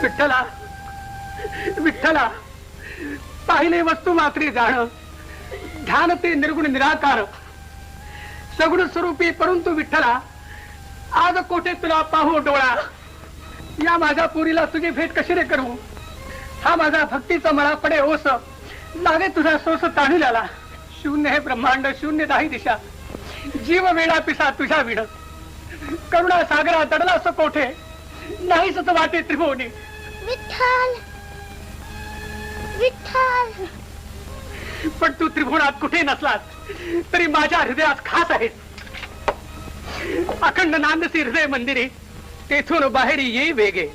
विठ्ठला विठ्ठला, पाहिले वस्तू मात्री जाण, ध्यान ते निर्गुण निराकार, सगुण स्वरूपी परंतु विठ्ठला, आज कोठे तुला पाहू डोळा. या माझ्या पुरीला तुझी भेट कशी रे करू. हा माझा भक्तीचा मळा पडे ओस, लागे तुझा सोस ताणुल्याला. शून्य हे ब्रह्मांड, शून्य दाही दिशा, जीव वेळा पिसा तुझ्या विड. करुणा सागरा दडला असं कोठे, नाही सत वाटे त्रिभुवनी. विठ्ठल विठ्ठल. पण तू त्रिभुवनात कुठे नसलास तरी माझ्या हृदयात खास आहेस. अखंड नांदसी हृदय मंदिरे, तेथून बाहेर येई वेगे.